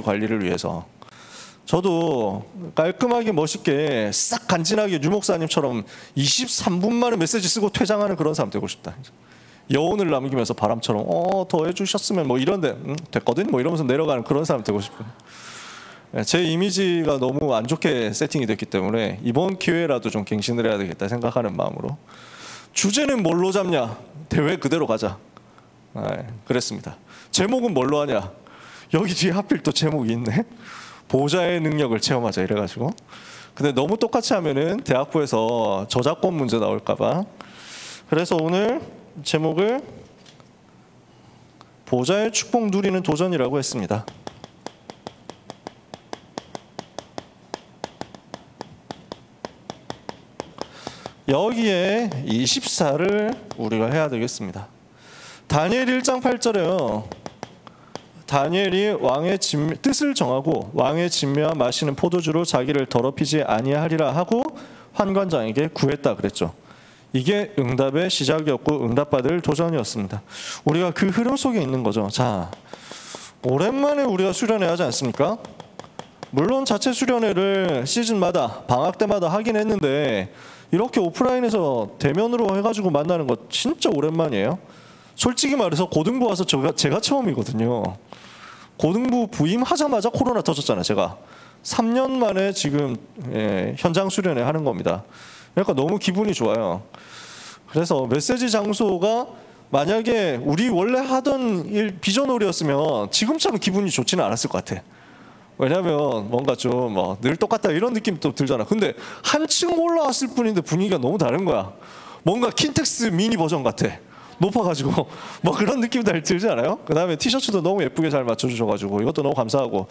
관리를 위해서. 저도 깔끔하게 멋있게 싹 간지나게 유 목사님처럼 23분 만에 메시지 쓰고 퇴장하는 그런 사람 되고 싶다. 여운을 남기면서 바람처럼 더 해주셨으면 뭐 이런데 됐거든 뭐 이러면서 내려가는 그런 사람 되고 싶은. 제 이미지가 너무 안 좋게 세팅이 됐기 때문에 이번 기회라도 좀 갱신을 해야 되겠다 생각하는 마음으로. 주제는 뭘로 잡냐? 대회 그대로 가자. 그랬습니다. 제목은 뭘로 하냐? 여기 뒤에 하필 또 제목이 있네. 보좌의 능력을 체험하자 이래가지고. 근데 너무 똑같이 하면은 대학부에서 저작권 문제 나올까봐. 그래서 오늘 제목을 보좌의 축복 누리는 도전이라고 했습니다. 여기에 24를 우리가 해야 되겠습니다. 다니엘 1장 8절에요. 다니엘이 왕의 뜻을 정하고 왕의 진미와 마시는 포도주로 자기를 더럽히지 아니하리라 하고 환관장에게 구했다 그랬죠. 이게 응답의 시작이었고 응답받을 도전이었습니다. 우리가 그 흐름 속에 있는 거죠. 자, 오랜만에 우리가 수련회 하지 않습니까? 물론 자체 수련회를 시즌마다 방학 때마다 하긴 했는데 이렇게 오프라인에서 대면으로 해가지고 만나는 거 진짜 오랜만이에요. 솔직히 말해서 고등부 와서 제가 처음이거든요. 고등부 부임하자마자 코로나 터졌잖아요. 제가 3년 만에 지금 현장 수련회 하는 겁니다. 그러니까 너무 기분이 좋아요. 그래서 메시지 장소가 만약에 우리 원래 하던 일 비전홀이었으면 지금처럼 기분이 좋지는 않았을 것 같아. 왜냐면 뭔가 좀 늘 똑같다 이런 느낌도 들잖아. 근데 한층 올라왔을 뿐인데 분위기가 너무 다른 거야. 뭔가 킨텍스 미니 버전 같아. 높아가지고 뭐 그런 느낌 들지 않아요? 그 다음에 티셔츠도 너무 예쁘게 잘 맞춰주셔가지고 이것도 너무 감사하고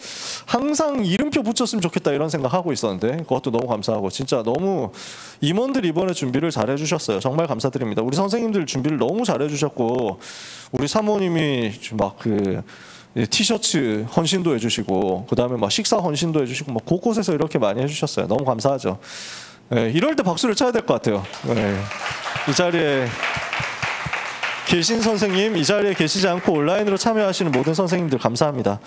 항상 이름표 붙였으면 좋겠다 이런 생각하고 있었는데 그것도 너무 감사하고 진짜 너무 임원들 이번에 준비를 잘 해주셨어요. 정말 감사드립니다. 우리 선생님들 준비를 너무 잘 해주셨고 우리 사모님이 막 티셔츠 헌신도 해주시고 그 다음에 막 식사 헌신도 해주시고 막 곳곳에서 이렇게 많이 해주셨어요. 너무 감사하죠. 이럴 때 박수를 쳐야 될 것 같아요. 이 자리에 계신 선생님, 이 자리에 계시지 않고 온라인으로 참여하시는 모든 선생님들 감사합니다.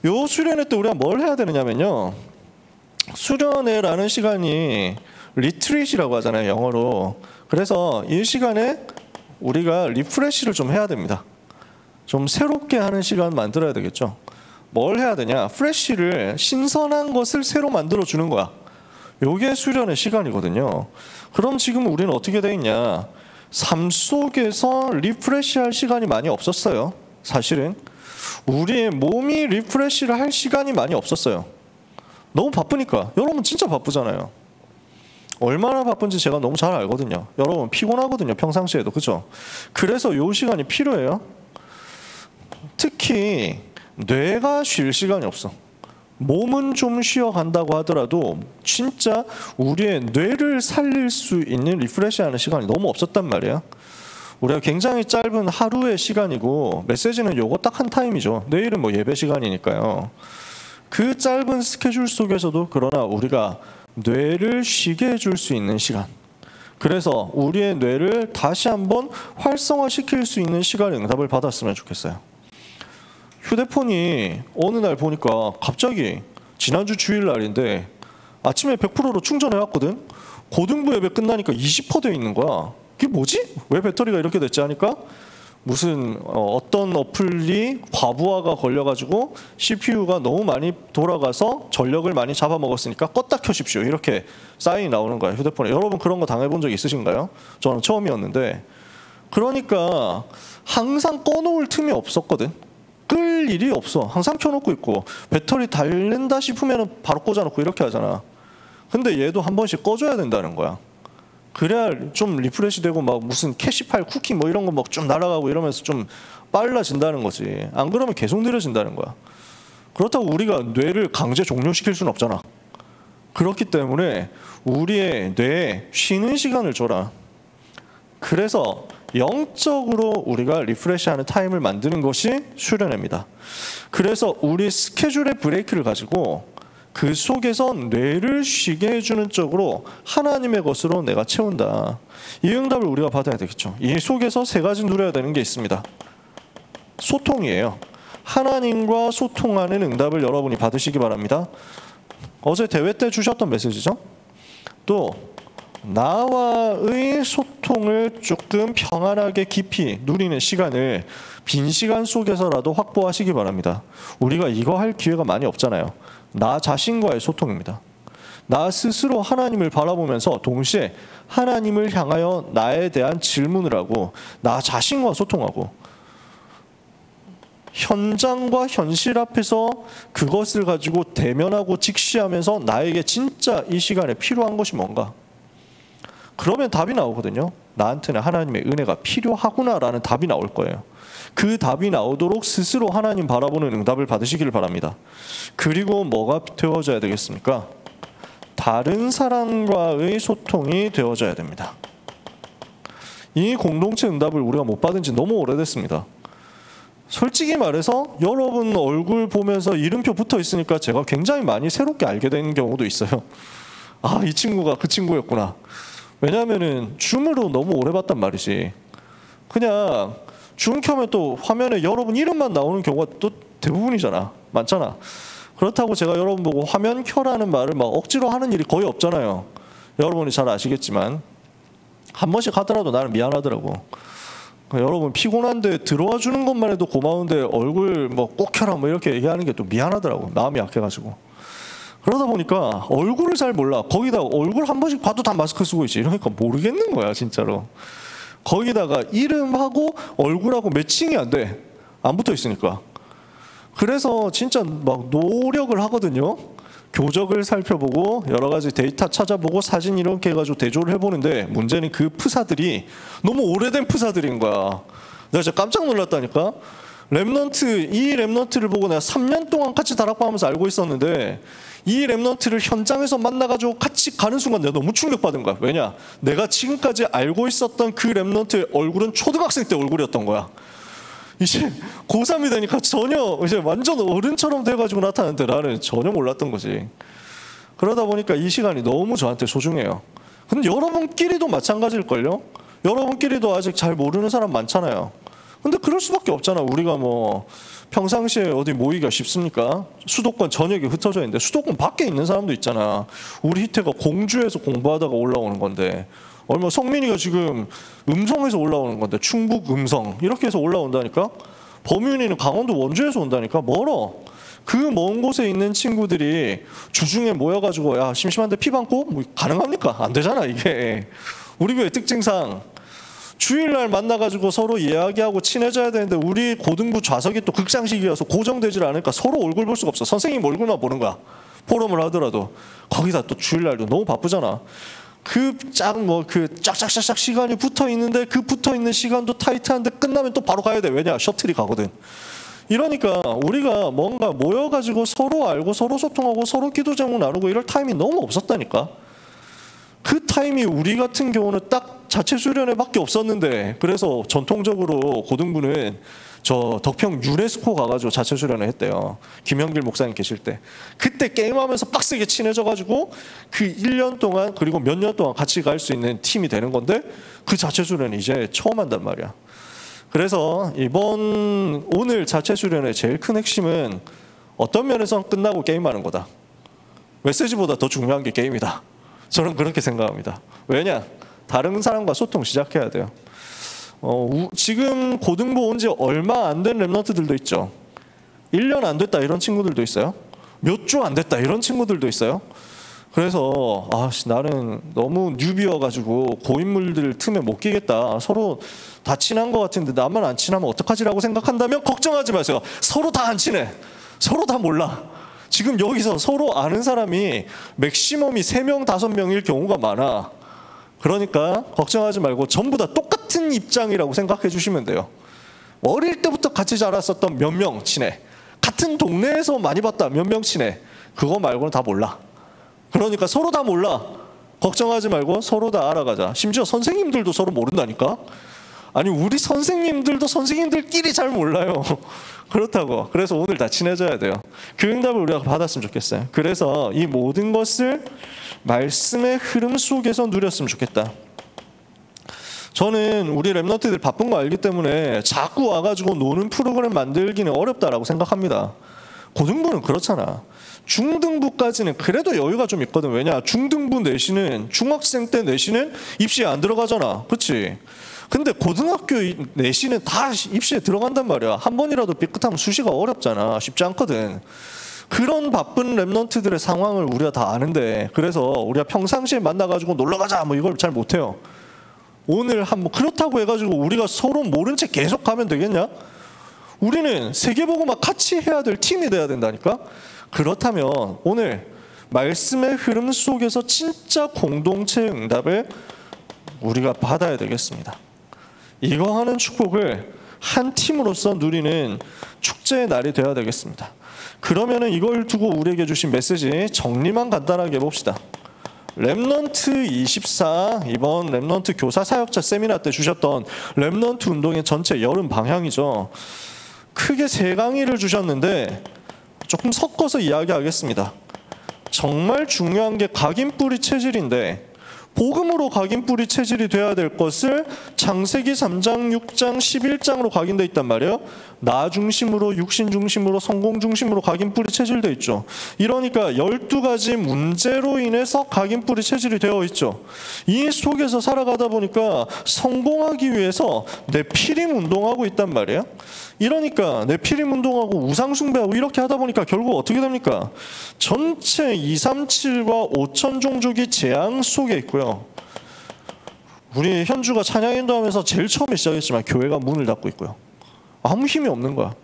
요 수련회 때 우리가 뭘 해야 되느냐면요. 수련회라는 시간이 리트릿이라고 하잖아요, 영어로. 그래서 이 시간에 우리가 리프레시를 좀 해야 됩니다. 좀 새롭게 하는 시간 만들어야 되겠죠. 뭘 해야 되냐? 프레시를 신선한 것을 새로 만들어 주는 거야. 요게 수련의 시간이거든요. 그럼 지금 우리는 어떻게 돼 있냐? 삶 속에서 리프레시할 시간이 많이 없었어요. 사실은 우리의 몸이 리프레시를 할 시간이 많이 없었어요. 너무 바쁘니까. 여러분 진짜 바쁘잖아요. 얼마나 바쁜지 제가 너무 잘 알거든요. 여러분 피곤하거든요. 평상시에도. 그죠? 그래서 요 시간이 필요해요. 특히 뇌가 쉴 시간이 없어. 몸은 좀 쉬어간다고 하더라도 진짜 우리의 뇌를 살릴 수 있는 리프레시하는 시간이 너무 없었단 말이야. 우리가 굉장히 짧은 하루의 시간이고 메시지는 요거 딱 한 타임이죠. 내일은 뭐 예배 시간이니까요. 그 짧은 스케줄 속에서도 그러나 우리가 뇌를 쉬게 해줄 수 있는 시간, 그래서 우리의 뇌를 다시 한번 활성화시킬 수 있는 시간의 응답을 받았으면 좋겠어요. 휴대폰이 어느 날 보니까 갑자기 지난주 주일날인데 아침에 100%로 충전해왔거든. 고등부 예배 끝나니까 20% 돼 있는 거야. 이게 뭐지? 왜 배터리가 이렇게 됐지 하니까 무슨 어떤 어플이 과부하가 걸려가지고 CPU가 너무 많이 돌아가서 전력을 많이 잡아먹었으니까 껐다 켜십시오. 이렇게 사인이 나오는 거야, 휴대폰에. 여러분 그런 거 당해본 적 있으신가요? 저는 처음이었는데. 그러니까 항상 꺼놓을 틈이 없었거든. 끌 일이 없어. 항상 켜놓고 있고 배터리 닳는다 싶으면 바로 꽂아놓고 이렇게 하잖아. 근데 얘도 한 번씩 꺼줘야 된다는 거야. 그래야 좀 리프레시 되고 막 무슨 캐시파일 쿠키 뭐 이런 거 막 좀 날아가고 이러면서 좀 빨라진다는 거지. 안 그러면 계속 느려진다는 거야. 그렇다고 우리가 뇌를 강제 종료시킬 수는 없잖아. 그렇기 때문에 우리의 뇌에 쉬는 시간을 줘라. 그래서 영적으로 우리가 리프레시하는 타임을 만드는 것이 수련회입니다. 그래서 우리 스케줄의 브레이크를 가지고 그 속에서 뇌를 쉬게 해주는 쪽으로 하나님의 것으로 내가 채운다. 이 응답을 우리가 받아야 되겠죠. 이 속에서 세 가지 누려야 되는 게 있습니다. 소통이에요. 하나님과 소통하는 응답을 여러분이 받으시기 바랍니다. 어제 대회 때 주셨던 메시지죠. 또 나와의 소통을 조금 평안하게 깊이 누리는 시간을 빈 시간 속에서라도 확보하시기 바랍니다. 우리가 이거 할 기회가 많이 없잖아요. 나 자신과의 소통입니다. 나 스스로 하나님을 바라보면서 동시에 하나님을 향하여 나에 대한 질문을 하고 나 자신과 소통하고 현장과 현실 앞에서 그것을 가지고 대면하고 직시하면서 나에게 진짜 이 시간에 필요한 것이 뭔가. 그러면 답이 나오거든요. 나한테는 하나님의 은혜가 필요하구나라는 답이 나올 거예요. 그 답이 나오도록 스스로 하나님 바라보는 응답을 받으시기를 바랍니다. 그리고 뭐가 되어져야 되겠습니까? 다른 사람과의 소통이 되어져야 됩니다. 이 공동체 응답을 우리가 못 받은 지 너무 오래됐습니다. 솔직히 말해서 여러분 얼굴 보면서 이름표 붙어 있으니까 제가 굉장히 많이 새롭게 알게 된 경우도 있어요. 아, 이 친구가 그 친구였구나. 왜냐하면은 줌으로 너무 오래 봤단 말이지. 그냥 줌 켜면 또 화면에 여러분 이름만 나오는 경우가 또 대부분이잖아. 많잖아. 그렇다고 제가 여러분 보고 화면 켜라는 말을 막 억지로 하는 일이 거의 없잖아요. 여러분이 잘 아시겠지만 한 번씩 하더라도 나는 미안하더라고. 여러분 피곤한데 들어와 주는 것만 해도 고마운데 얼굴 뭐 꼭 켜라 뭐 이렇게 얘기하는 게 또 미안하더라고. 마음이 약해가지고. 그러다 보니까 얼굴을 잘 몰라. 거기다 얼굴 한 번씩 봐도 다 마스크 쓰고 있지. 이러니까 모르겠는 거야 진짜로. 거기다가 이름하고 얼굴하고 매칭이 안 돼. 안 붙어 있으니까. 그래서 진짜 막 노력을 하거든요. 교적을 살펴보고 여러 가지 데이터 찾아보고 사진 이렇게 해가지고 대조를 해보는데 문제는 그 프사들이 너무 오래된 프사들인 거야. 내가 진짜 깜짝 놀랐다니까. 랩넌트, 이 랩넌트를 보고 내가 3년 동안 같이 다락방하면서 알고 있었는데 이 랩넌트를 현장에서 만나가지고 같이 가는 순간 내가 너무 충격받은 거야. 왜냐? 내가 지금까지 알고 있었던 그 랩넌트의 얼굴은 초등학생 때 얼굴이었던 거야. 이제 고3이 되니까 전혀 이제 완전 어른처럼 돼가지고 나타나는데 나는 전혀 몰랐던 거지. 그러다 보니까 이 시간이 너무 저한테 소중해요. 근데 여러분끼리도 마찬가지일걸요? 여러분끼리도 아직 잘 모르는 사람 많잖아요. 근데 그럴 수밖에 없잖아. 우리가 뭐 평상시에 어디 모이기가 쉽습니까? 수도권 전역에 흩어져 있는데 수도권 밖에 있는 사람도 있잖아. 우리 희태가 공주에서 공부하다가 올라오는 건데 얼마 성민이가 지금 음성에서 올라오는 건데 충북 음성 이렇게 해서 올라온다니까. 범윤이는 강원도 원주에서 온다니까. 멀어. 그 먼 곳에 있는 친구들이 주중에 모여가지고 야 심심한데 피 받고 뭐 가능합니까? 안 되잖아 이게. 우리 교회 특징상 주일날 만나가지고 서로 이야기하고 친해져야 되는데 우리 고등부 좌석이 또 극장식이어서 고정되질 않으니까 서로 얼굴 볼 수가 없어. 선생님 얼굴만 보는 거야. 포럼을 하더라도. 거기다 또 주일날도 너무 바쁘잖아. 그 짝짝짝짝 시간이 붙어 있는데 그 붙어 있는 시간도 타이트한데 끝나면 또 바로 가야 돼. 왜냐? 셔틀이 가거든. 이러니까 우리가 뭔가 모여가지고 서로 알고 서로 소통하고 서로 기도 제목 나누고 이럴 타임이 너무 없었다니까. 그 타임이 우리 같은 경우는 딱 자체 수련회 밖에 없었는데 그래서 전통적으로 고등부는 저 덕평 유네스코 가가지고 자체 수련회 했대요. 김현길 목사님 계실 때. 그때 게임하면서 빡세게 친해져가지고 그 1년 동안 그리고 몇 년 동안 같이 갈 수 있는 팀이 되는 건데 그 자체 수련회 이제 처음 한단 말이야. 그래서 오늘 자체 수련회 제일 큰 핵심은 어떤 면에서는 끝나고 게임하는 거다. 메시지보다 더 중요한 게 게임이다. 저는 그렇게 생각합니다. 왜냐? 다른 사람과 소통 시작해야 돼요. 지금 고등부 온 지 얼마 안 된 랩런트들도 있죠. 1년 안 됐다 이런 친구들도 있어요. 몇 주 안 됐다 이런 친구들도 있어요. 그래서 나는 너무 뉴비여가지고 고인물들 틈에 못 끼겠다. 서로 다 친한 것 같은데 나만 안 친하면 어떡하지라고 생각한다면 걱정하지 마세요. 서로 다 안 친해. 서로 다 몰라. 지금 여기서 서로 아는 사람이 맥시멈이 3명, 5명일 경우가 많아. 그러니까 걱정하지 말고 전부 다 똑같은 입장이라고 생각해 주시면 돼요. 어릴 때부터 같이 자랐었던 몇 명 친해. 같은 동네에서 많이 봤다 몇 명 친해. 그거 말고는 다 몰라. 그러니까 서로 다 몰라. 걱정하지 말고 서로 다 알아가자. 심지어 선생님들도 서로 모른다니까. 아니 우리 선생님들도 선생님들끼리 잘 몰라요. 그렇다고. 그래서 오늘 다 친해져야 돼요. 그 응답을 우리가 받았으면 좋겠어요. 그래서 이 모든 것을 말씀의 흐름 속에서 누렸으면 좋겠다. 저는 우리 랩런트들 바쁜 거 알기 때문에 자꾸 와가지고 노는 프로그램 만들기는 어렵다라고 생각합니다. 고등부는 그렇잖아. 중등부까지는 그래도 여유가 좀 있거든. 왜냐? 중등부 내신은 중학생 때 내신은 입시에 안 들어가잖아. 그렇지? 근데 고등학교 내신은 다 입시에 들어간단 말이야. 한 번이라도 삐끗하면 수시가 어렵잖아. 쉽지 않거든. 그런 바쁜 랩런트들의 상황을 우리가 다 아는데, 그래서 우리가 평상시에 만나가지고 놀러가자 뭐 이걸 잘 못해요. 오늘 한번 그렇다고 해가지고 우리가 서로 모른 채 계속 가면 되겠냐? 우리는 세계보고만 같이 해야 될 팀이 돼야 된다니까? 그렇다면 오늘 말씀의 흐름 속에서 진짜 공동체 응답을 우리가 받아야 되겠습니다. 이거 하는 축복을 한 팀으로서 누리는 축제의 날이 되어야 되겠습니다. 그러면은 이걸 두고 우리에게 주신 메시지 정리만 간단하게 해봅시다. 랩넌트 24, 이번 랩넌트 교사 사역자 세미나 때 주셨던 랩넌트 운동의 전체 여름 방향이죠. 크게 3강의를 주셨는데 조금 섞어서 이야기하겠습니다. 정말 중요한 게 각인뿌리 체질인데, 복음으로 각인뿌리 체질이 돼야 될 것을 창세기 3장, 6장, 11장으로 각인되어 있단 말이에요. 나 중심으로, 육신 중심으로, 성공 중심으로 각인뿌리 체질되어 있죠. 이러니까 12가지 문제로 인해서 각인뿌리 체질이 되어 있죠. 이 속에서 살아가다 보니까 성공하기 위해서 내 피림 운동하고 있단 말이에요. 이러니까 내 피림 운동하고 우상 숭배하고 이렇게 하다 보니까 결국 어떻게 됩니까? 전체 237과 5천 종족이 재앙 속에 있고요. 우리 현주가 찬양 인도하면서 제일 처음에 시작했지만 교회가 문을 닫고 있고요. 아무 힘이 없는 거야.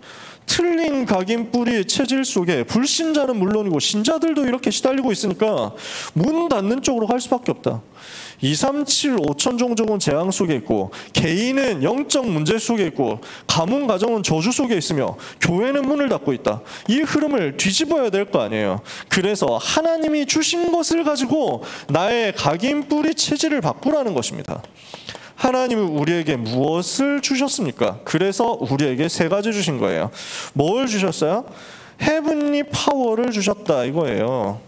틀린 각인 뿌리의 체질 속에 불신자는 물론이고 신자들도 이렇게 시달리고 있으니까 문 닫는 쪽으로 갈 수밖에 없다. 237, 5천 종족은 재앙 속에 있고, 개인은 영적 문제 속에 있고, 가문 가정은 저주 속에 있으며 교회는 문을 닫고 있다. 이 흐름을 뒤집어야 될 거 아니에요. 그래서 하나님이 주신 것을 가지고 나의 각인 뿌리 체질을 바꾸라는 것입니다. 하나님은 우리에게 무엇을 주셨습니까? 그래서 우리에게 3가지 주신 거예요. 뭘 주셨어요? 헤븐리 파워를 주셨다 이거예요.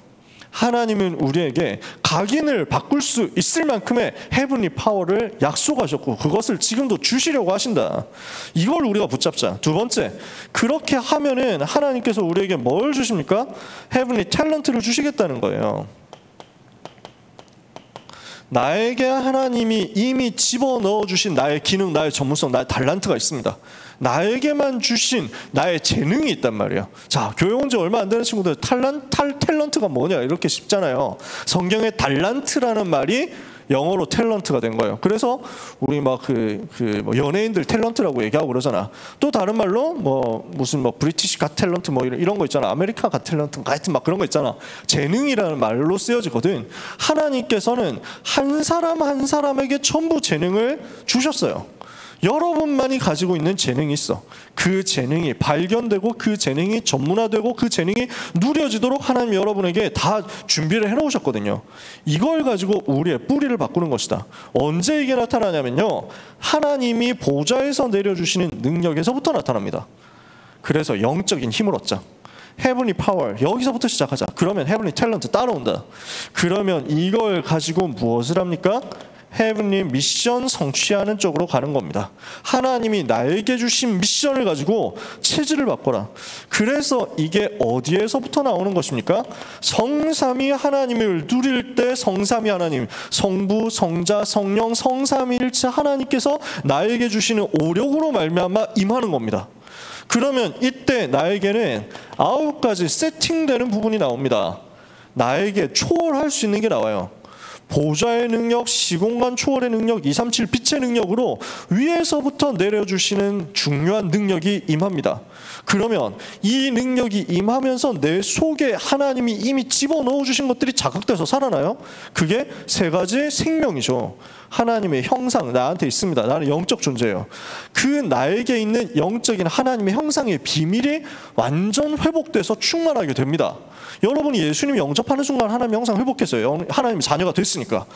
하나님은 우리에게 각인을 바꿀 수 있을 만큼의 헤븐리 파워를 약속하셨고, 그것을 지금도 주시려고 하신다. 이걸 우리가 붙잡자. 2번째, 그렇게 하면은 하나님께서 우리에게 뭘 주십니까? 헤븐리 탤런트를 주시겠다는 거예요. 나에게 하나님이 이미 집어넣어 주신 나의 기능, 나의 전문성, 나의 달란트가 있습니다. 나에게만 주신 나의 재능이 있단 말이에요. 자, 교회 온 지 얼마 안 되는 친구들 탤런트가 뭐냐 이렇게 쉽잖아요. 성경에 달란트라는 말이 영어로 탤런트가 된 거예요. 그래서 우리 막 뭐 연예인들 탤런트라고 얘기하고 그러잖아. 또 다른 말로 뭐 무슨 뭐 브리티시 갓 탤런트 뭐 이런 거 있잖아. 아메리카 갓 탤런트 하여튼 막 그런 거 있잖아. 재능이라는 말로 쓰여지거든. 하나님께서는 한 사람 한 사람에게 전부 재능을 주셨어요. 여러분만이 가지고 있는 재능이 있어. 그 재능이 발견되고 그 재능이 전문화되고 그 재능이 누려지도록 하나님 여러분에게 다 준비를 해놓으셨거든요. 이걸 가지고 우리의 뿌리를 바꾸는 것이다. 언제 이게 나타나냐면요, 하나님이 보좌에서 내려주시는 능력에서부터 나타납니다. 그래서 영적인 힘을 얻자. 헤븐리 파워, 여기서부터 시작하자. 그러면 헤븐리 탤런트 따라온다. 그러면 이걸 가지고 무엇을 합니까? 헤븐리 미션 성취하는 쪽으로 가는 겁니다. 하나님이 나에게 주신 미션을 가지고 체질을 바꿔라. 그래서 이게 어디에서부터 나오는 것입니까? 성삼위 하나님을 누릴 때 성삼위 하나님, 성부, 성자, 성령, 성삼위일체 하나님께서 나에게 주시는 오력으로 말미암아 임하는 겁니다. 그러면 이때 나에게는 9가지 세팅되는 부분이 나옵니다. 나에게 초월할 수 있는 게 나와요. 보좌의 능력, 시공간 초월의 능력, 237 빛의 능력으로 위에서부터 내려주시는 중요한 능력이 임합니다. 그러면 이 능력이 임하면서 내 속에 하나님이 이미 집어넣어 주신 것들이 자극돼서 살아나요? 그게 3가지 생명이죠. 하나님의 형상 나한테 있습니다. 나는 영적 존재예요. 그 나에게 있는 영적인 하나님의 형상의 비밀이 완전 회복돼서 충만하게 됩니다. 여러분이 예수님 영접하는 순간 하나님의 형상 회복했어요. 하나님의 자녀가 됐으니까.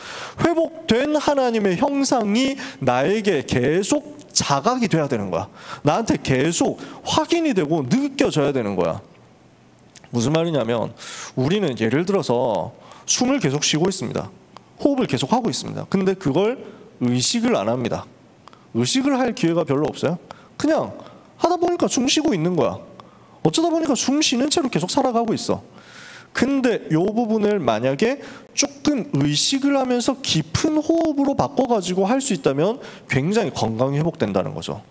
회복된 하나님의 형상이 나에게 계속 자각이 돼야 되는 거야. 나한테 계속 확인이 되고 느껴져야 되는 거야. 무슨 말이냐면, 우리는 예를 들어서 숨을 계속 쉬고 있습니다. 호흡을 계속 하고 있습니다. 근데 그걸 의식을 안 합니다. 의식을 할 기회가 별로 없어요. 그냥 하다 보니까 숨 쉬고 있는 거야. 어쩌다 보니까 숨 쉬는 채로 계속 살아가고 있어. 근데 이 부분을 만약에 조금 의식을 하면서 깊은 호흡으로 바꿔가지고 할 수 있다면 굉장히 건강이 회복된다는 거죠.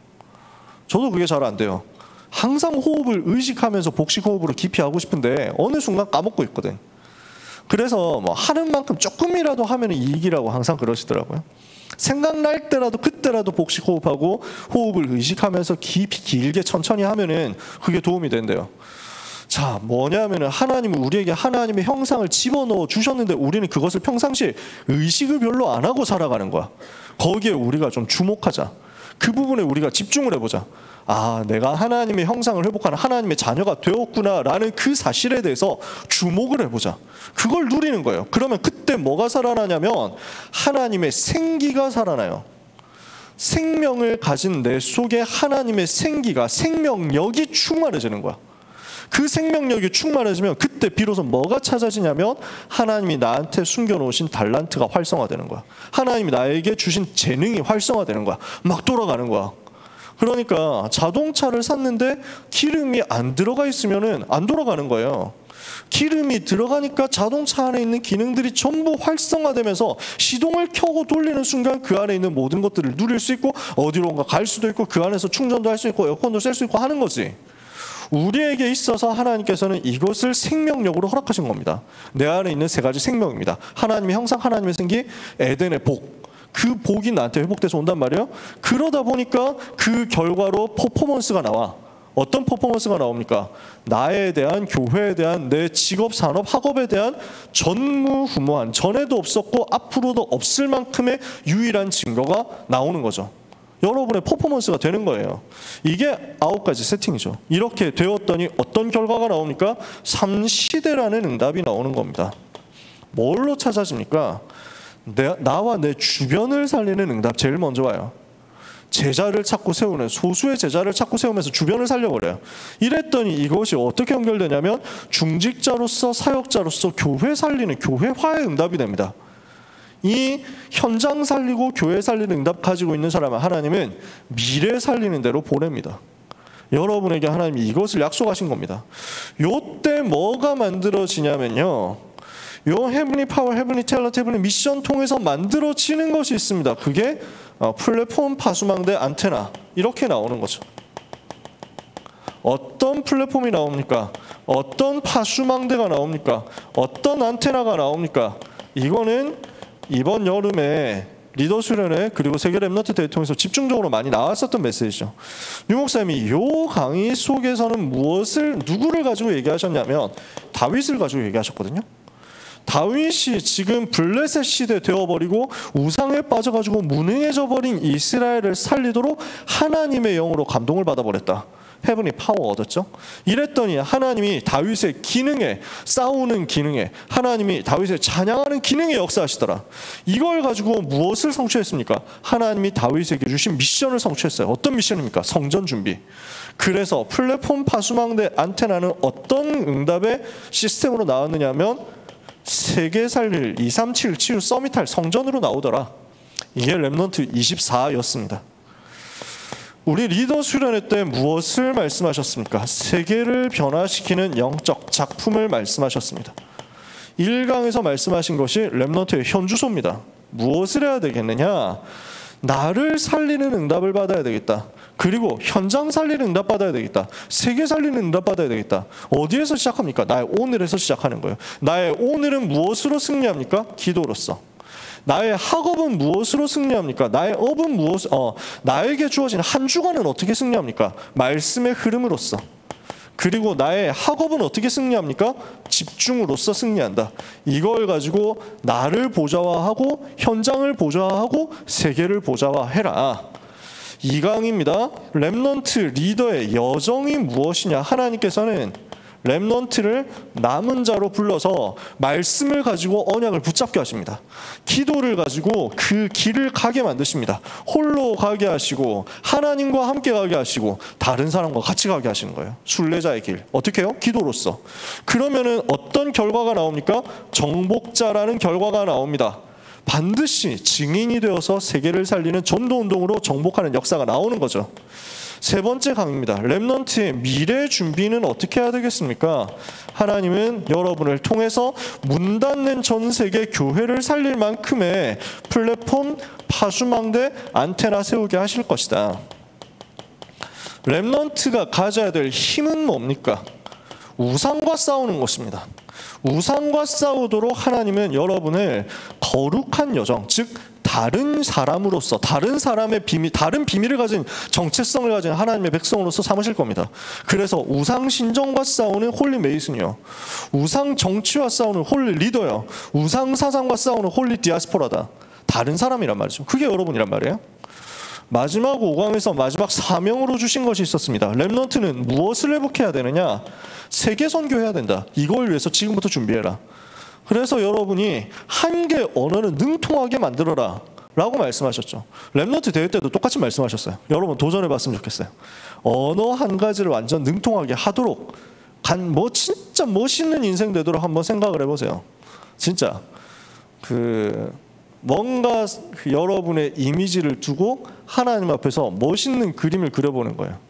저도 그게 잘 안 돼요. 항상 호흡을 의식하면서 복식 호흡으로 깊이 하고 싶은데 어느 순간 까먹고 있거든. 그래서 뭐 하는 만큼 조금이라도 하면 이익이라고 항상 그러시더라고요. 생각날 때라도 그때라도 복식 호흡하고 호흡을 의식하면서 깊이 길게 천천히 하면은 그게 도움이 된대요. 자, 뭐냐면은 하나님은 우리에게 하나님의 형상을 집어넣어 주셨는데 우리는 그것을 평상시에 의식을 별로 안 하고 살아가는 거야. 거기에 우리가 좀 주목하자. 그 부분에 우리가 집중을 해보자. 아, 내가 하나님의 형상을 회복하는 하나님의 자녀가 되었구나라는 그 사실에 대해서 주목을 해보자. 그걸 누리는 거예요. 그러면 그때 뭐가 살아나냐면 하나님의 생기가 살아나요. 생명을 가진 내 속에 하나님의 생기가, 생명력이 충만해지는 거야. 그 생명력이 충만해지면 그때 비로소 뭐가 찾아지냐면 하나님이 나한테 숨겨놓으신 달란트가 활성화되는 거야. 하나님이 나에게 주신 재능이 활성화되는 거야. 막 돌아가는 거야. 그러니까 자동차를 샀는데 기름이 안 들어가 있으면은 안 돌아가는 거예요. 기름이 들어가니까 자동차 안에 있는 기능들이 전부 활성화되면서 시동을 켜고 돌리는 순간 그 안에 있는 모든 것들을 누릴 수 있고 어디론가 갈 수도 있고 그 안에서 충전도 할 수 있고 에어컨도 쐴 수 있고 하는 거지. 우리에게 있어서 하나님께서는 이것을 생명력으로 허락하신 겁니다. 내 안에 있는 세 가지 생명입니다. 하나님의 형상, 하나님의 생기, 에덴의 복. 그 복이 나한테 회복돼서 온단 말이에요. 그러다 보니까 그 결과로 퍼포먼스가 나와. 어떤 퍼포먼스가 나옵니까? 나에 대한, 교회에 대한, 내 직업, 산업, 학업에 대한 전무후무한, 전에도 없었고 앞으로도 없을 만큼의 유일한 증거가 나오는 거죠. 여러분의 퍼포먼스가 되는 거예요. 이게 9가지 세팅이죠. 이렇게 되었더니 어떤 결과가 나옵니까? 3시대라는 응답이 나오는 겁니다. 뭘로 찾아집니까? 나와 내 주변을 살리는 응답 제일 먼저 와요. 제자를 찾고 세우는, 소수의 제자를 찾고 세우면서 주변을 살려버려요. 이랬더니 이것이 어떻게 연결되냐면 중직자로서, 사역자로서 교회 살리는, 교회화의 응답이 됩니다. 이 현장 살리고 교회 살리는 응답 가지고 있는 사람은 하나님은 미래 살리는 대로 보냅니다. 여러분에게 하나님이 이것을 약속하신 겁니다. 요때 뭐가 만들어지냐면요, 요 헤븐리 파워, 헤븐리 탤런트, 헤븐리 미션 통해서 만들어지는 것이 있습니다. 그게 플랫폼, 파수망대, 안테나 이렇게 나오는 거죠. 어떤 플랫폼이 나옵니까? 어떤 파수망대가 나옵니까? 어떤 안테나가 나옵니까? 이거는 이번 여름에 리더 수련회 그리고 세계 랩넌트 대회 통해서 집중적으로 많이 나왔었던 메시지죠. 유 목사님이 이 강의 속에서는 누구를 가지고 얘기하셨냐면 다윗을 가지고 얘기하셨거든요. 다윗이 지금 블레셋 시대 되어버리고 우상에 빠져가지고 무능해져 버린 이스라엘을 살리도록 하나님의 영으로 감동을 받아버렸다. 헤븐이 파워 얻었죠. 이랬더니 하나님이 다윗의 기능에, 싸우는 기능에, 하나님이 다윗의 찬양하는 기능에 역사하시더라. 이걸 가지고 무엇을 성취했습니까? 하나님이 다윗에게 주신 미션을 성취했어요. 어떤 미션입니까? 성전 준비. 그래서 플랫폼, 파수망대, 안테나는 어떤 응답의 시스템으로 나왔느냐 하면 세계 살릴 237 치유 서밋할 성전으로 나오더라. 이게 랩넌트 24였습니다. 우리 리더 수련회 때 무엇을 말씀하셨습니까? 세계를 변화시키는 영적 작품을 말씀하셨습니다. 1강에서 말씀하신 것이 랩넌트의 현주소입니다. 무엇을 해야 되겠느냐? 나를 살리는 응답을 받아야 되겠다. 그리고 현장 살리는 응답 받아야 되겠다. 세계 살리는 응답 받아야 되겠다. 어디에서 시작합니까? 나의 오늘에서 시작하는 거예요. 나의 오늘은 무엇으로 승리합니까? 기도로서. 나의 학업은 무엇으로 승리합니까? 나의 업은 나에게 주어진 한 주간은 어떻게 승리합니까? 말씀의 흐름으로서. 그리고 나의 학업은 어떻게 승리합니까? 집중으로서 승리한다. 이걸 가지고 나를 보좌화하고 현장을 보좌화하고 세계를 보좌화해라. 2강입니다. 랩넌트 리더의 여정이 무엇이냐? 하나님께서는 랩넌트를 남은 자로 불러서 말씀을 가지고 언약을 붙잡게 하십니다. 기도를 가지고 그 길을 가게 만드십니다. 홀로 가게 하시고 하나님과 함께 가게 하시고 다른 사람과 같이 가게 하시는 거예요. 순례자의 길. 어떻게 해요? 기도로서. 그러면은 어떤 결과가 나옵니까? 정복자라는 결과가 나옵니다. 반드시 증인이 되어서 세계를 살리는 전도운동으로 정복하는 역사가 나오는 거죠. 세 번째 강의입니다. 렘넌트의 미래 준비는 어떻게 해야 되겠습니까? 하나님은 여러분을 통해서 문 닫는 전 세계 교회를 살릴 만큼의 플랫폼, 파수망대, 안테나 세우게 하실 것이다. 렘넌트가 가져야 될 힘은 뭡니까? 우상과 싸우는 것입니다. 우상과 싸우도록 하나님은 여러분을 거룩한 여정, 즉 다른 사람으로서, 다른 사람의 비밀, 다른 비밀을 가진, 정체성을 가진 하나님의 백성으로서 삼으실 겁니다. 그래서 우상 신정과 싸우는 홀리 메이슨이요, 우상 정치와 싸우는 홀리 리더요, 우상 사상과 싸우는 홀리 디아스포라다. 다른 사람이란 말이죠. 그게 여러분이란 말이에요. 마지막 5강에서 마지막 사명으로 주신 것이 있었습니다. 렘넌트는 무엇을 회복해야 되느냐? 세계 선교해야 된다. 이걸 위해서 지금부터 준비해라. 그래서 여러분이 한 개 언어는 능통하게 만들어라 라고 말씀하셨죠. 렘넌트 대회 때도 똑같이 말씀하셨어요. 여러분 도전해봤으면 좋겠어요. 언어 한 가지를 완전 능통하게 하도록 진짜 멋있는 인생 되도록 한번 생각을 해보세요. 진짜 뭔가 여러분의 이미지를 두고 하나님 앞에서 멋있는 그림을 그려보는 거예요.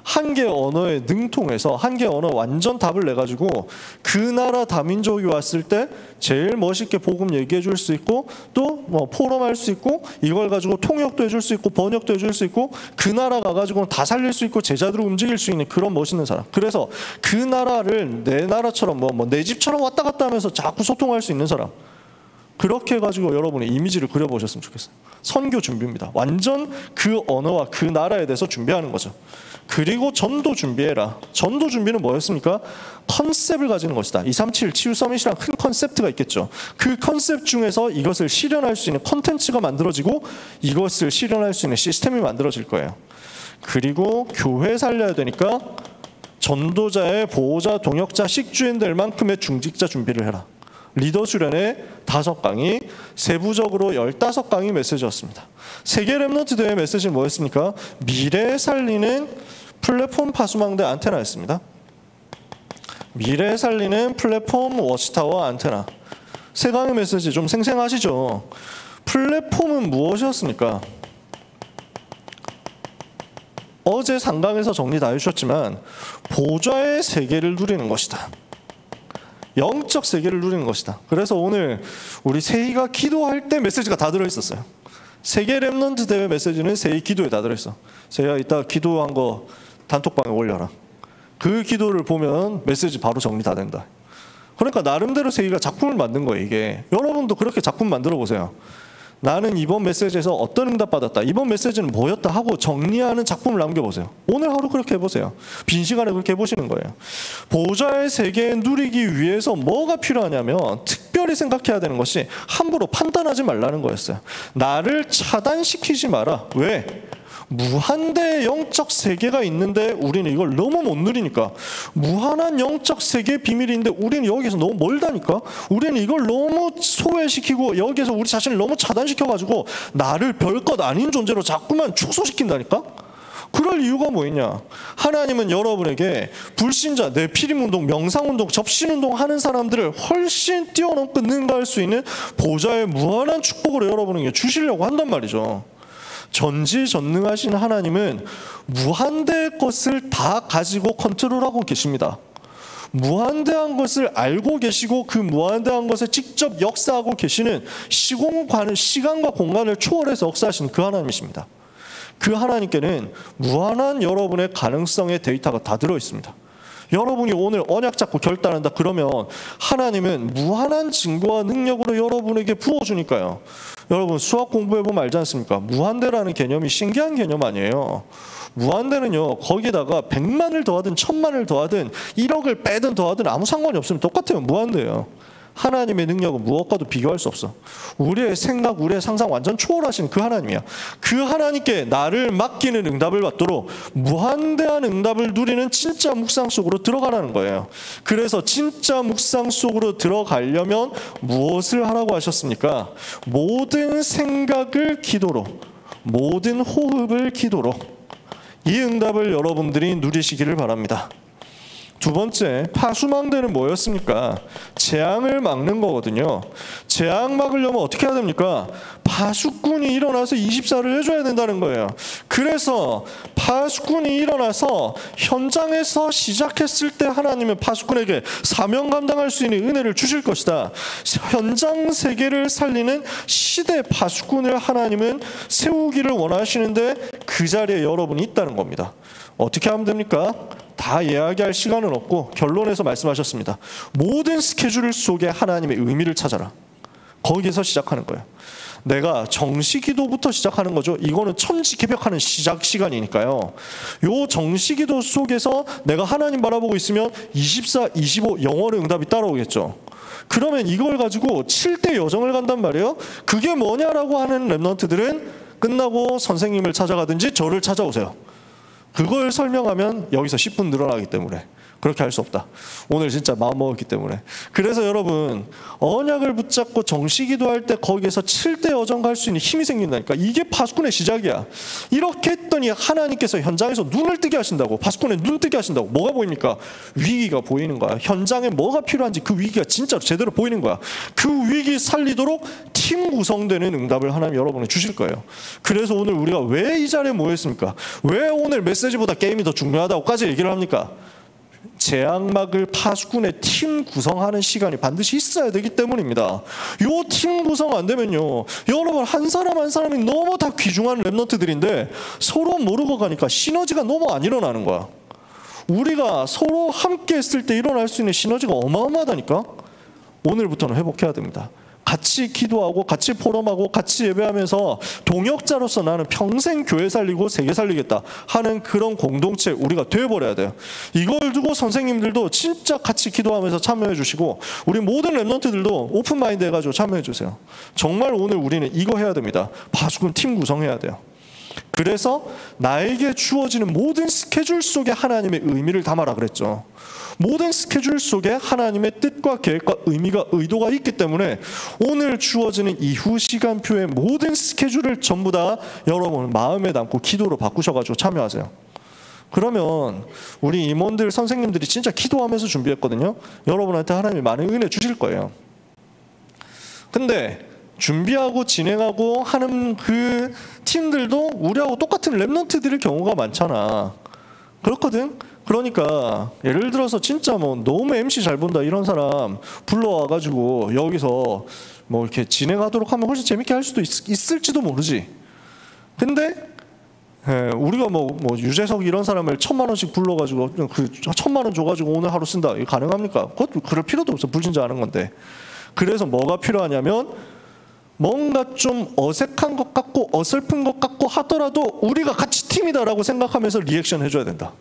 한 개 언어에 능통해서 한 개 언어 완전 답을 내가지고 그 나라 다민족이 왔을 때 제일 멋있게 복음 얘기해 줄 수 있고, 또 뭐 포럼할 수 있고, 이걸 가지고 통역도 해줄 수 있고 번역도 해줄 수 있고, 그 나라 가가지고는 다 살릴 수 있고 제자들을 움직일 수 있는 그런 멋있는 사람. 그래서 그 나라를 내 나라처럼 내 집처럼 왔다 갔다 하면서 자꾸 소통할 수 있는 사람. 그렇게 해가지고 여러분의 이미지를 그려보셨으면 좋겠어요. 선교 준비입니다. 완전 그 언어와 그 나라에 대해서 준비하는 거죠. 그리고 전도 준비해라. 전도 준비는 뭐였습니까? 컨셉을 가지는 것이다. 237 치유 서밋이란 큰 컨셉트가 있겠죠. 그 컨셉 중에서 이것을 실현할 수 있는 컨텐츠가 만들어지고 이것을 실현할 수 있는 시스템이 만들어질 거예요. 그리고 교회 살려야 되니까 전도자의 보호자, 동역자, 식주인 될 만큼의 중직자 준비를 해라. 리더 수련의 5강의, 세부적으로 15강의 메시지였습니다. 세계 렘넌트 대회 메시지는 뭐였습니까? 미래 살리는 플랫폼 파수망대 안테나였습니다. 미래 살리는 플랫폼 워치타워 안테나. 세 강의 메시지 좀 생생하시죠? 플랫폼은 무엇이었습니까? 어제 3강에서 정리 다 해주셨지만 보좌의 세계를 누리는 것이다. 영적 세계를 누리는 것이다. 그래서 오늘 우리 세희가 기도할 때 메시지가 다 들어있었어요. 세계 렘넌트 대회 메시지는 세희 기도에 다 들어있어. 세희가 이따 기도한 거 단톡방에 올려라. 그 기도를 보면 메시지 바로 정리 다 된다. 그러니까 나름대로 세희가 작품을 만든 거예요. 이게 여러분도 그렇게 작품 만들어 보세요. 나는 이번 메시지에서 어떤 응답 받았다, 이번 메시지는 뭐였다 하고 정리하는 작품을 남겨보세요. 오늘 하루 그렇게 해보세요. 빈 시간에 그렇게 해보시는 거예요. 보좌의 세계 누리기 위해서 뭐가 필요하냐면 특별히 생각해야 되는 것이 함부로 판단하지 말라는 거였어요. 나를 차단시키지 마라. 왜? 무한대의 영적 세계가 있는데 우리는 이걸 너무 못 누리니까. 무한한 영적 세계의 비밀이 있는데 우리는 여기서 너무 멀다니까. 우리는 이걸 너무 소외시키고 여기서 우리 자신을 너무 차단시켜가지고 나를 별것 아닌 존재로 자꾸만 축소시킨다니까. 그럴 이유가 뭐있냐? 하나님은 여러분에게 불신자, 내피림운동, 명상운동, 접신운동 하는 사람들을 훨씬 뛰어넘고 능가할 수 있는 보좌의 무한한 축복으로 여러분에게 주시려고 한단 말이죠. 전지전능하신 하나님은 무한대의 것을 다 가지고 컨트롤하고 계십니다. 무한대한 것을 알고 계시고 그 무한대한 것에 직접 역사하고 계시는 시간과 공간을 초월해서 역사하시는 그 하나님이십니다. 그 하나님께는 무한한 여러분의 가능성의 데이터가 다 들어있습니다. 여러분이 오늘 언약 잡고 결단한다 그러면 하나님은 무한한 증거와 능력으로 여러분에게 부어주니까요. 여러분 수학 공부해보면 알지 않습니까? 무한대라는 개념이 신기한 개념 아니에요. 무한대는요, 거기다가 100만을 더하든 1000만을 더하든 1억을 빼든 더하든 아무 상관이 없으면 똑같아요. 무한대예요. 하나님의 능력은 무엇과도 비교할 수 없어. 우리의 생각, 우리의 상상 완전 초월하신 그 하나님이야. 그 하나님께 나를 맡기는 응답을 받도록 무한대한 응답을 누리는 진짜 묵상 속으로 들어가라는 거예요. 그래서 진짜 묵상 속으로 들어가려면 무엇을 하라고 하셨습니까? 모든 생각을 기도로, 모든 호흡을 기도로 이 응답을 여러분들이 누리시기를 바랍니다. 두 번째, 파수망대는 뭐였습니까? 재앙을 막는 거거든요. 재앙 막으려면 어떻게 해야 됩니까? 파수꾼이 일어나서 24를 해줘야 된다는 거예요. 그래서 파수꾼이 일어나서 현장에서 시작했을 때 하나님은 파수꾼에게 사명 감당할 수 있는 은혜를 주실 것이다. 현장 세계를 살리는 시대 파수꾼을 하나님은 세우기를 원하시는데 그 자리에 여러분이 있다는 겁니다. 어떻게 하면 됩니까? 다 이야기할 시간은 없고 결론에서 말씀하셨습니다. 모든 스케줄 속에 하나님의 의미를 찾아라. 거기에서 시작하는 거예요. 내가 정시기도부터 시작하는 거죠. 이거는 천지개벽하는 시작 시간이니까요. 요 정시기도 속에서 내가 하나님 바라보고 있으면 24, 25 영원의 응답이 따라오겠죠. 그러면 이걸 가지고 7대 여정을 간단 말이에요. 그게 뭐냐라고 하는 랩런트들은 끝나고 선생님을 찾아가든지 저를 찾아오세요. 그걸 설명하면 여기서 10분 늘어나기 때문에 그렇게 할 수 없다. 오늘 진짜 마음먹었기 때문에. 그래서 여러분 언약을 붙잡고 정시기도할 때 거기에서 7대 여정 갈 수 있는 힘이 생긴다니까. 이게 파수꾼의 시작이야. 이렇게 했더니 하나님께서 현장에서 눈을 뜨게 하신다고. 파수꾼의 눈 뜨게 하신다고. 뭐가 보입니까? 위기가 보이는 거야. 현장에 뭐가 필요한지 그 위기가 진짜로 제대로 보이는 거야. 그 위기 살리도록 팀 구성되는 응답을 하나님 여러분에 주실 거예요. 그래서 오늘 우리가 왜 이 자리에 모였습니까? 왜 오늘 메시지보다 게임이 더 중요하다고까지 얘기를 합니까? 재앙막을 파수꾼의 팀 구성하는 시간이 반드시 있어야 되기 때문입니다. 요 팀 구성 안 되면요, 여러분 한 사람 한 사람이 너무 다 귀중한 랩런트들인데 서로 모르고 가니까 시너지가 너무 안 일어나는 거야. 우리가 서로 함께 했을 때 일어날 수 있는 시너지가 어마어마하다니까. 오늘부터는 회복해야 됩니다. 같이 기도하고 같이 포럼하고 같이 예배하면서 동역자로서 나는 평생 교회 살리고 세계 살리겠다 하는 그런 공동체 우리가 되어버려야 돼요. 이걸 두고 선생님들도 진짜 같이 기도하면서 참여해 주시고 우리 모든 랩런트들도 오픈마인드 해가지고 참여해 주세요. 정말 오늘 우리는 이거 해야 됩니다. 파수꾼 팀 구성해야 돼요. 그래서 나에게 주어지는 모든 스케줄 속에 하나님의 의미를 담아라 그랬죠. 모든 스케줄 속에 하나님의 뜻과 계획과 의미가 의도가 있기 때문에 오늘 주어지는 이후 시간표의 모든 스케줄을 전부 다 여러분 마음에 담고 기도로 바꾸셔가지고 참여하세요. 그러면 우리 임원들 선생님들이 진짜 기도하면서 준비했거든요. 여러분한테 하나님이 많은 은혜 주실 거예요. 근데 준비하고 진행하고 하는 그 팀들도 우리하고 똑같은 랩런트들의 경우가 많잖아. 그렇거든. 그러니까 예를 들어서 진짜 뭐 너무 MC 잘 본다 이런 사람 불러와가지고 여기서 뭐 이렇게 진행하도록 하면 훨씬 재밌게 할 수도 있을지도 모르지. 근데 우리가 뭐 유재석 이런 사람을 1,000,000원씩 불러가지고 그 1,000,000원 줘가지고 오늘 하루 쓴다 이거 가능합니까? 그것도 그럴 필요도 없어. 불신자하는 건데. 그래서 뭐가 필요하냐면 뭔가 좀 어색한 것 같고 어설픈 것 같고 하더라도 우리가 같이 팀이다라고 생각하면서 리액션 해줘야 된다.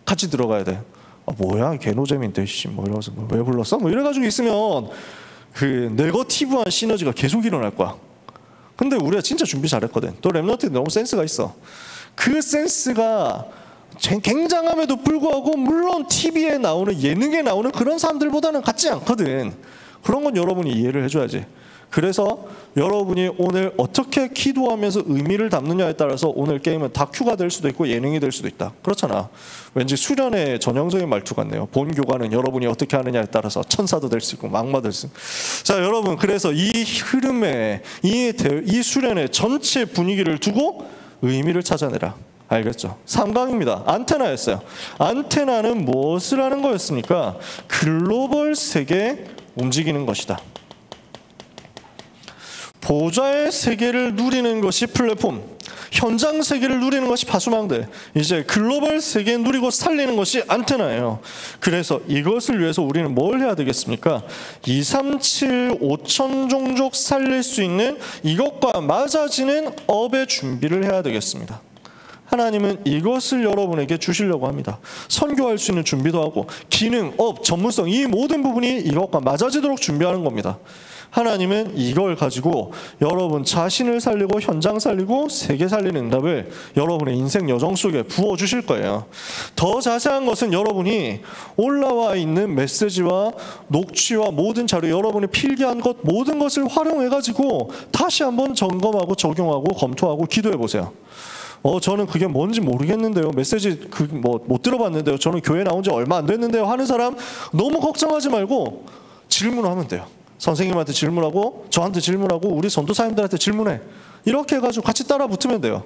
같이 들어가야 돼. 아, 뭐야 개노잼인데 뭐 이러면서 왜 불렀어? 뭐 이래가지고 있으면 그 네거티브한 시너지가 계속 일어날 거야. 근데 우리가 진짜 준비 잘했거든. 또 랩런트들이 너무 센스가 있어. 그 센스가 굉장함에도 불구하고 물론 TV에 나오는 예능에 나오는 그런 사람들보다는 같지 않거든. 그런 건 여러분이 이해를 해줘야지. 그래서 여러분이 오늘 어떻게 기도하면서 의미를 담느냐에 따라서 오늘 게임은 다큐가 될 수도 있고 예능이 될 수도 있다. 그렇잖아. 왠지 수련의 전형적인 말투 같네요. 본 교관은 여러분이 어떻게 하느냐에 따라서 천사도 될 수 있고 막마 될 수 있고. 자 여러분, 그래서 이 흐름에 이 수련의 전체 분위기를 두고 의미를 찾아내라. 알겠죠? 3강입니다. 안테나였어요. 안테나는 무엇을 하는 거였습니까? 글로벌 세계 움직이는 것이다. 보좌의 세계를 누리는 것이 플랫폼, 현장 세계를 누리는 것이 파수망대, 이제 글로벌 세계 누리고 살리는 것이 안테나예요. 그래서 이것을 위해서 우리는 뭘 해야 되겠습니까? 237, 5천 종족 살릴 수 있는 이것과 맞아지는 업의 준비를 해야 되겠습니다. 하나님은 이것을 여러분에게 주시려고 합니다. 선교할 수 있는 준비도 하고 기능, 업, 전문성 이 모든 부분이 이것과 맞아지도록 준비하는 겁니다. 하나님은 이걸 가지고 여러분 자신을 살리고 현장 살리고 세계 살리는 응답을 여러분의 인생 여정 속에 부어주실 거예요. 더 자세한 것은 여러분이 올라와 있는 메시지와 녹취와 모든 자료, 여러분이 필기한 것 모든 것을 활용해가지고 다시 한번 점검하고 적용하고 검토하고 기도해 보세요. 저는 그게 뭔지 모르겠는데요. 메시지 못 들어봤는데요. 저는 교회 나온 지 얼마 안 됐는데요. 하는 사람 너무 걱정하지 말고 질문하면 돼요. 선생님한테 질문하고 저한테 질문하고 우리 전도사님들한테 질문해. 이렇게 해가지고 같이 따라 붙으면 돼요.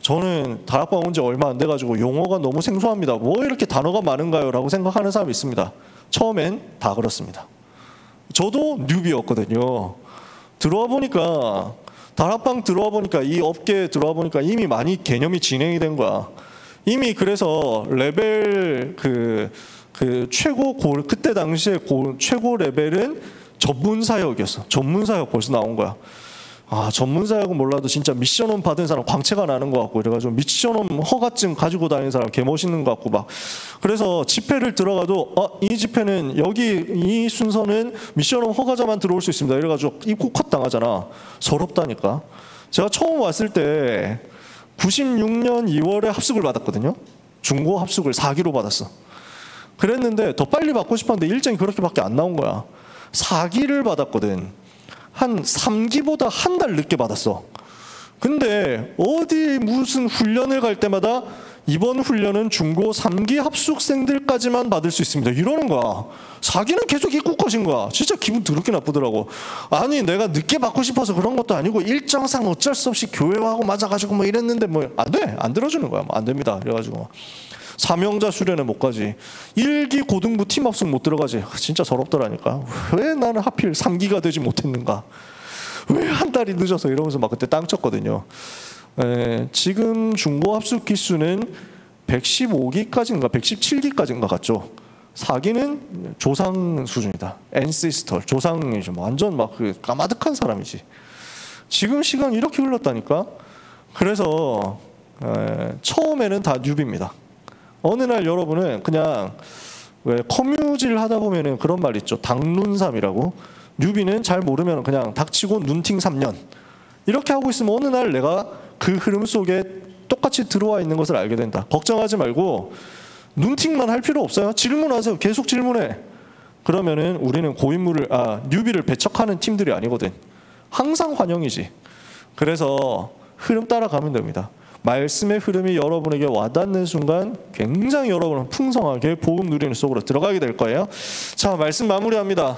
저는 다락방 온 지 얼마 안 돼가지고 용어가 너무 생소합니다. 뭐 이렇게 단어가 많은가요? 라고 생각하는 사람이 있습니다. 처음엔 다 그렇습니다. 저도 뉴비였거든요. 들어와 보니까 다락방 들어와 보니까 이 업계에 들어와 보니까 이미 많이 개념이 진행이 된 거야. 이미 그래서 레벨 그때 당시에 최고 레벨은 전문사역이었어. 전문사역 벌써 나온 거야. 전문사역은 몰라도 진짜 미션홈 받은 사람 광채가 나는 것 같고 이래가지고 미션홈 허가증 가지고 다니는 사람 개멋있는 것 같고 막 그래서 집회를 들어가도 이 집회는 여기 이 순서는 미션홈 허가자만 들어올 수 있습니다. 이래가지고 입국 컷 당하잖아. 서럽다니까. 제가 처음 왔을 때 96년 2월에 합숙을 받았거든요. 중고 합숙을 4기로 받았어. 그랬는데 더 빨리 받고 싶었는데 일정이 그렇게밖에 안 나온 거야. 4기를 받았거든. 한 3기보다 한 달 늦게 받았어. 근데 어디 무슨 훈련을 갈 때마다 이번 훈련은 중고 3기 합숙생들까지만 받을 수 있습니다. 이러는 거야. 4기는 계속 입국 컷인 거야. 진짜 기분 더럽게 나쁘더라고. 아니 내가 늦게 받고 싶어서 그런 것도 아니고 일정상 어쩔 수 없이 교회하고 맞아가지고 뭐 이랬는데 뭐 안 돼. 안 들어주는 거야. 안 됩니다. 그래가지고 사명자 수련회 못 가지. 1기 고등부 팀 합숙 못 들어가지. 진짜 서럽더라니까. 왜 나는 하필 3기가 되지 못했는가. 왜 한 달이 늦어서 이러면서 막 그때 땅 쳤거든요. 지금 중고 합숙 기수는 115기까지인가 117기까지인가 같죠. 4기는 조상 수준이다. 앤시스터 조상이죠. 완전 막 그 까마득한 사람이지. 지금 시간이 이렇게 흘렀다니까. 그래서 처음에는 다 뉴비입니다. 어느 날 여러분은 그냥 왜 커뮤질 하다 보면은 그런 말 있죠. 닭눈삼이라고. 뉴비는 잘 모르면 그냥 닥치고 눈팅 3년. 이렇게 하고 있으면 어느 날 내가 그 흐름 속에 똑같이 들어와 있는 것을 알게 된다. 걱정하지 말고 눈팅만 할 필요 없어요. 질문하세요. 계속 질문해. 그러면은 우리는 뉴비를 배척하는 팀들이 아니거든. 항상 환영이지. 그래서 흐름 따라가면 됩니다. 말씀의 흐름이 여러분에게 와닿는 순간 굉장히 여러분은 풍성하게 복음 누리는 속으로 들어가게 될 거예요. 자, 말씀 마무리합니다.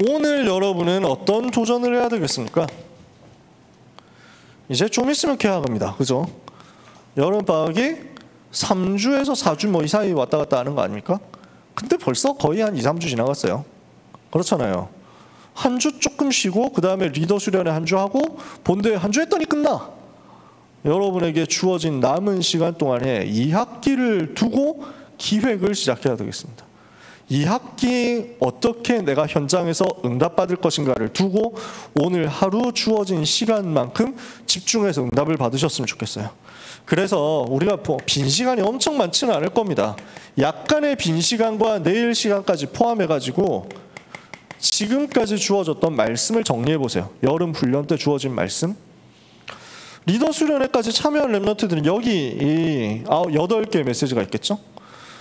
오늘 여러분은 어떤 도전을 해야 되겠습니까? 이제 좀 있으면 개학합니다. 그죠? 여름방학이 3주에서 4주 뭐 이 사이 왔다 갔다 하는 거 아닙니까? 근데 벌써 거의 한 2, 3주 지나갔어요. 그렇잖아요. 한 주 조금 쉬고 그 다음에 리더 수련회 한 주 하고 본대회 한 주 했더니 끝나. 여러분에게 주어진 남은 시간 동안에 2학기를 두고 기획을 시작해야 되겠습니다. 2학기 어떻게 내가 현장에서 응답받을 것인가를 두고 오늘 하루 주어진 시간만큼 집중해서 응답을 받으셨으면 좋겠어요. 그래서 우리가 빈 시간이 엄청 많지는 않을 겁니다. 약간의 빈 시간과 내일 시간까지 포함해가지고 지금까지 주어졌던 말씀을 정리해 보세요. 여름 훈련 때 주어진 말씀. 리더 수련회까지 참여한 랩런트들은 여기 이 8개의 메시지가 있겠죠.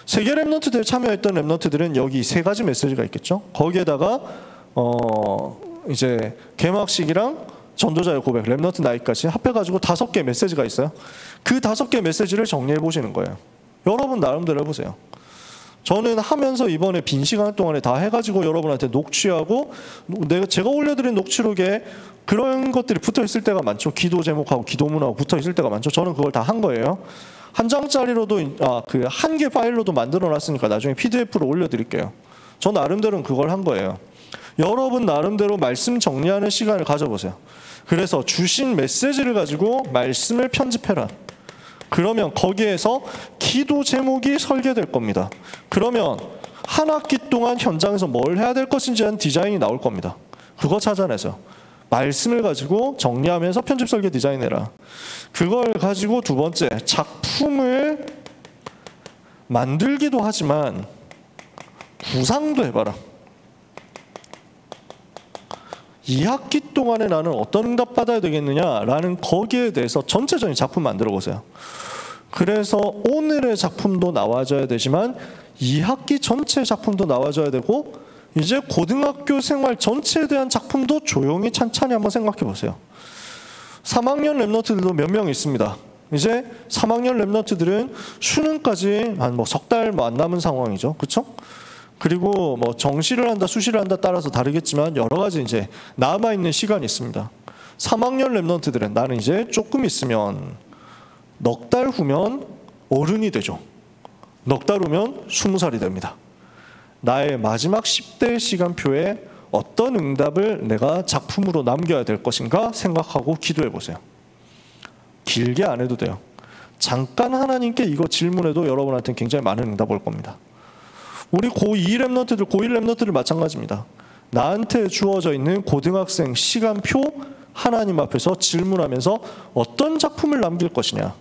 세계 랩런트대에 참여했던 랩런트들은 여기 3가지 메시지가 있겠죠. 거기에다가 이제 개막식이랑 전도자의 고백, 랩런트 나이까지 합해가지고 5개의 메시지가 있어요. 그 5개의 메시지를 정리해 보시는 거예요. 여러분 나름대로 해보세요. 저는 하면서 이번에 빈 시간 동안에 다 해가지고 여러분한테 녹취하고 제가 올려드린 녹취록에 그런 것들이 붙어있을 때가 많죠. 기도 제목하고 기도문하고 붙어있을 때가 많죠. 저는 그걸 다 한 거예요. 한 장짜리로도 그 1개 파일로도 만들어놨으니까 나중에 PDF로 올려드릴게요. 저 나름대로는 그걸 한 거예요. 여러분 나름대로 말씀 정리하는 시간을 가져보세요. 그래서 주신 메시지를 가지고 말씀을 편집해라. 그러면 거기에서 기도 제목이 설계될 겁니다. 그러면 한 학기 동안 현장에서 뭘 해야 될 것인지 한 디자인이 나올 겁니다. 그거 찾아내서 말씀을 가지고 정리하면서 편집 설계 디자인해라. 그걸 가지고 두 번째, 작품을 만들기도 하지만 구상도 해봐라. 2학기 동안에 나는 어떤 응답 받아야 되겠느냐라는 거기에 대해서 전체적인 작품 만들어 보세요. 그래서 오늘의 작품도 나와줘야 되지만 2학기 전체 작품도 나와줘야 되고 이제 고등학교 생활 전체에 대한 작품도 조용히 찬찬히 한번 생각해 보세요. 3학년 랩런트들도 몇 명 있습니다. 이제 3학년 랩런트들은 수능까지 한 뭐 석 달 안 남은 상황이죠. 그렇죠? 그리고 뭐 정시를 한다, 수시를 한다 따라서 다르겠지만 여러 가지 이제 남아 있는 시간이 있습니다. 3학년 랩런트들은 나는 이제 조금 있으면 넉 달 후면 어른이 되죠. 넉 달 후면 20살이 됩니다. 나의 마지막 10대 시간표에 어떤 응답을 내가 작품으로 남겨야 될 것인가 생각하고 기도해 보세요. 길게 안 해도 돼요. 잠깐 하나님께 이거 질문해도 여러분한테는 굉장히 많은 응답 올 겁니다. 우리 고2 랩런트들, 고1 랩런트들 마찬가지입니다. 나한테 주어져 있는 고등학생 시간표 하나님 앞에서 질문하면서 어떤 작품을 남길 것이냐.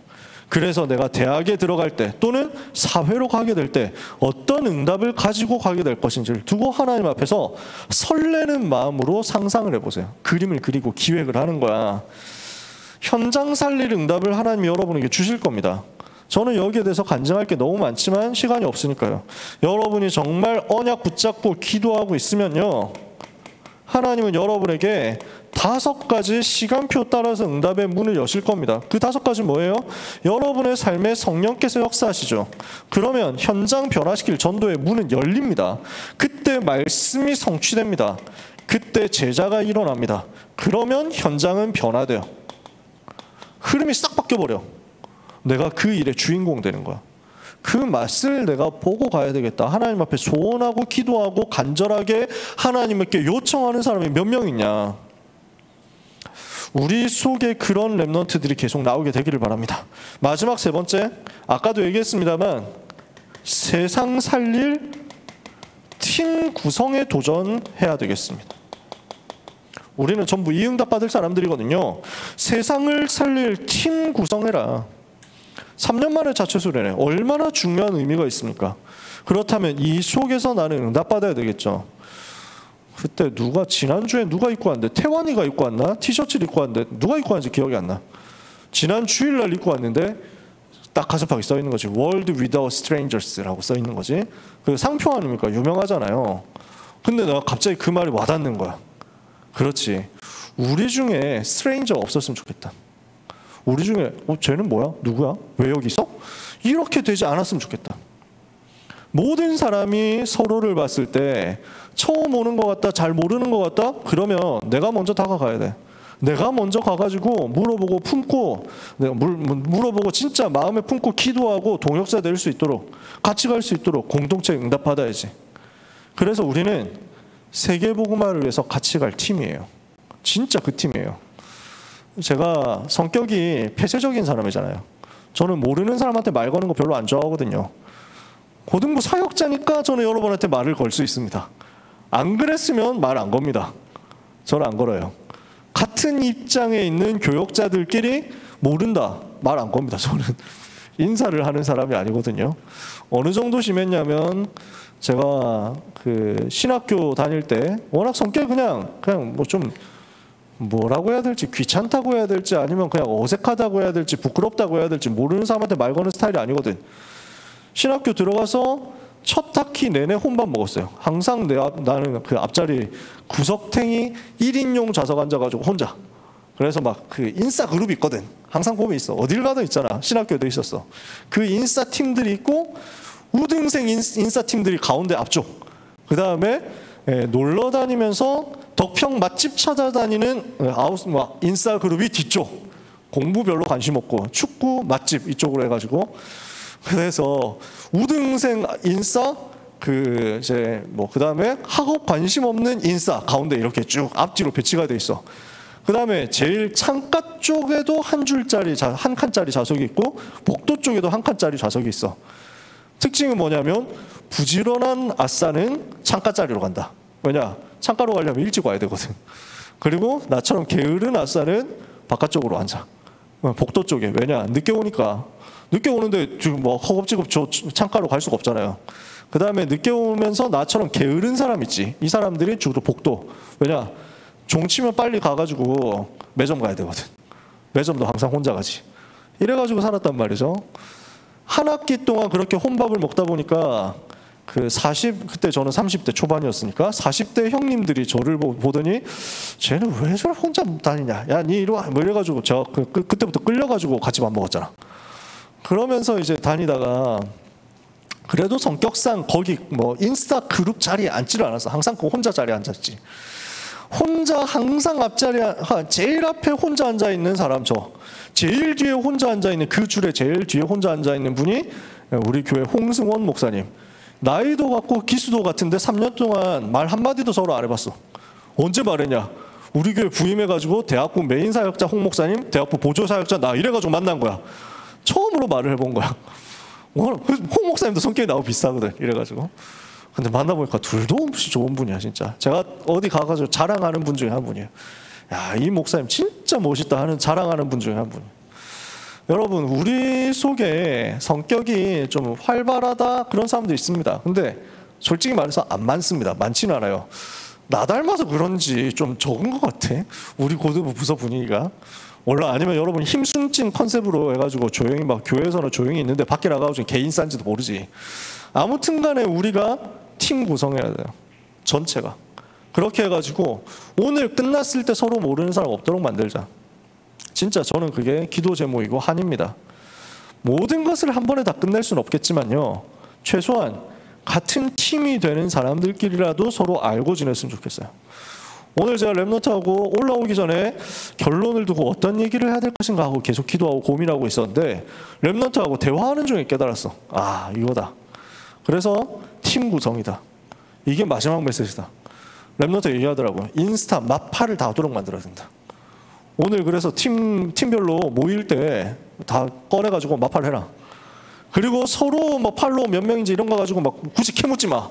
그래서 내가 대학에 들어갈 때 또는 사회로 가게 될 때 어떤 응답을 가지고 가게 될 것인지를 두고 하나님 앞에서 설레는 마음으로 상상을 해보세요. 그림을 그리고 기획을 하는 거야. 현장 살릴 응답을 하나님이 여러분에게 주실 겁니다. 저는 여기에 대해서 간증할 게 너무 많지만 시간이 없으니까요. 여러분이 정말 언약 붙잡고 기도하고 있으면요, 하나님은 여러분에게 5가지 시간표 따라서 응답의 문을 여실 겁니다. 그 5가지 뭐예요? 여러분의 삶에 성령께서 역사하시죠. 그러면 현장 변화시킬 전도의 문은 열립니다. 그때 말씀이 성취됩니다. 그때 제자가 일어납니다. 그러면 현장은 변화돼요. 흐름이 싹 바뀌어버려. 내가 그 일의 주인공 되는 거야. 그 맛을 내가 보고 가야 되겠다. 하나님 앞에 소원하고 기도하고 간절하게 하나님께 요청하는 사람이 몇 명 있냐. 우리 속에 그런 랩런트들이 계속 나오게 되기를 바랍니다. 마지막 3번째, 아까도 얘기했습니다만 세상 살릴 팀 구성에 도전해야 되겠습니다. 우리는 전부 이 응답 받을 사람들이거든요. 세상을 살릴 팀 구성해라. 3년 만에 자체 수련회 얼마나 중요한 의미가 있습니까? 그렇다면 이 속에서 나는 응답 받아야 되겠죠. 그때 지난주에 누가 입고 왔는데, 태환이가 입고 왔나? 티셔츠를 입고 왔는데 누가 입고 왔는지 기억이 안 나. 지난 주일날 입고 왔는데 딱 가슴팍에 써 있는 거지. World Without Strangers라고 써 있는 거지. 그 상표 아닙니까? 유명하잖아요. 근데 내가 갑자기 그 말이 와닿는 거야. 그렇지. 우리 중에 스트레인저가 없었으면 좋겠다. 우리 중에 쟤는 뭐야? 누구야? 왜 여기 있어? 이렇게 되지 않았으면 좋겠다. 모든 사람이 서로를 봤을 때 처음 오는 것 같다, 잘 모르는 것 같다? 그러면 내가 먼저 다가가야 돼. 내가 먼저 가가지고 물어보고 품고, 내가 물어보고 진짜 마음에 품고 기도하고 동역자 될 수 있도록, 같이 갈 수 있도록 공동체 응답받아야지. 그래서 우리는 세계복음화를 위해서 같이 갈 팀이에요. 진짜 그 팀이에요. 제가 성격이 폐쇄적인 사람이잖아요. 저는 모르는 사람한테 말 거는 거 별로 안 좋아하거든요. 고등부 사역자니까 저는 여러분한테 말을 걸 수 있습니다. 안 그랬으면 말 안 겁니다. 저는 안 걸어요. 같은 입장에 있는 교역자들끼리 모른다, 말 안 겁니다. 저는 인사를 하는 사람이 아니거든요. 어느 정도 심했냐면 제가 그 신학교 다닐 때 워낙 성격이 그냥 뭐 좀 뭐라고 해야 될지, 귀찮다고 해야 될지 아니면 그냥 어색하다고 해야 될지 부끄럽다고 해야 될지 모르는 사람한테 말 거는 스타일이 아니거든. 신학교 들어가서 첫 학기 내내 혼밥 먹었어요. 항상 나는 그 앞자리 구석탱이 1인용 좌석 앉아가지고 혼자. 그래서 막 그 인싸 그룹이 있거든. 항상 보면 있어. 어딜 가든 있잖아. 신학교에도 있었어. 그 인싸 팀들이 있고 우등생 인싸 팀들이 가운데 앞쪽. 그 다음에 놀러 다니면서 덕평 맛집 찾아다니는 인싸 그룹이 뒤쪽. 공부 별로 관심 없고 축구 맛집 이쪽으로 해가지고. 그래서 우등생 인싸 그 다음에 학업 관심 없는 인싸 가운데 이렇게 쭉 앞뒤로 배치가 돼 있어. 그 다음에 제일 창가 쪽에도 한 칸짜리 좌석이 있고 복도 쪽에도 한 칸짜리 좌석이 있어. 특징은 뭐냐면 부지런한 아싸는 창가짜리로 간다. 왜냐? 창가로 가려면 일찍 와야 되거든. 그리고 나처럼 게으른 아싸는 바깥쪽으로 앉아. 복도 쪽에. 왜냐? 늦게 오니까. 늦게 오는데 지금 뭐 허겁지겁 저 창가로 갈 수가 없잖아요. 그 다음에 늦게 오면서 나처럼 게으른 사람 있지. 이 사람들이 주로 복도. 왜냐? 종치면 빨리 가가지고 매점 가야 되거든. 매점도 항상 혼자 가지. 이래가지고 살았단 말이죠. 한 학기 동안 그렇게 혼밥을 먹다 보니까 그때 저는 30대 초반이었으니까 40대 형님들이 저를 보더니 쟤는 왜 저를 혼자 다니냐, 야 니 이리 와, 뭐 이래가지고 제가 그때부터 끌려가지고 같이 밥 먹었잖아. 그러면서 이제 다니다가 그래도 성격상 거기 뭐 인스타 그룹 자리에 앉지를 않았어. 항상 그 혼자 자리에 앉았지. 혼자 항상 앞자리에 제일 앞에 혼자 앉아 있는 사람, 저 제일 뒤에 혼자 앉아 있는, 그 줄에 제일 뒤에 혼자 앉아 있는 분이 우리 교회 홍승원 목사님. 나이도 같고 기수도 같은데 3년 동안 말 한마디도 서로 안 해봤어. 언제 말했냐? 우리 교회 부임해가지고 대학부 메인 사역자 홍 목사님, 대학부 보조 사역자 나 이래가지고 만난 거야. 처음으로 말을 해본 거야. 홍 목사님도 성격이 나하고 비슷하거든. 이래가지고. 근데 만나보니까 둘도 없이 좋은 분이야, 진짜. 제가 어디 가가지고 자랑하는 분 중에 한 분이에요. 야, 이 목사님 진짜 멋있다 하는 자랑하는 분 중에 한 분이에요. 여러분, 우리 속에 성격이 좀 활발하다 그런 사람도 있습니다. 근데 솔직히 말해서 안 많습니다. 많지는 않아요. 나 닮아서 그런지 좀 적은 것 같아, 우리 고등부 부서 분위기가. 원래 아니면 여러분 힘순진 컨셉으로 해가지고 조용히 막 교회에서는 조용히 있는데 밖에 나가가지고 개인 싼지도 모르지. 아무튼 간에 우리가 팀 구성해야 돼요, 전체가. 그렇게 해가지고 오늘 끝났을 때 서로 모르는 사람 없도록 만들자. 진짜 저는 그게 기도 제목이고 한입니다. 모든 것을 한 번에 다 끝낼 수는 없겠지만요, 최소한 같은 팀이 되는 사람들끼리라도 서로 알고 지냈으면 좋겠어요. 오늘 제가 랩노트하고 올라오기 전에 결론을 두고 어떤 얘기를 해야 될 것인가 하고 계속 기도하고 고민하고 있었는데 랩노트하고 대화하는 중에 깨달았어. 아, 이거다. 그래서 팀 구성이다. 이게 마지막 메시지다. 랩노트 얘기하더라고요. 인스타 마파를 다 하도록 만들어야 된다. 오늘 그래서 팀별로 모일 때 다 꺼내가지고 마파를 해라. 그리고 서로 뭐 팔로우 몇 명인지 이런 거 가지고 막 굳이 캐묻지 마.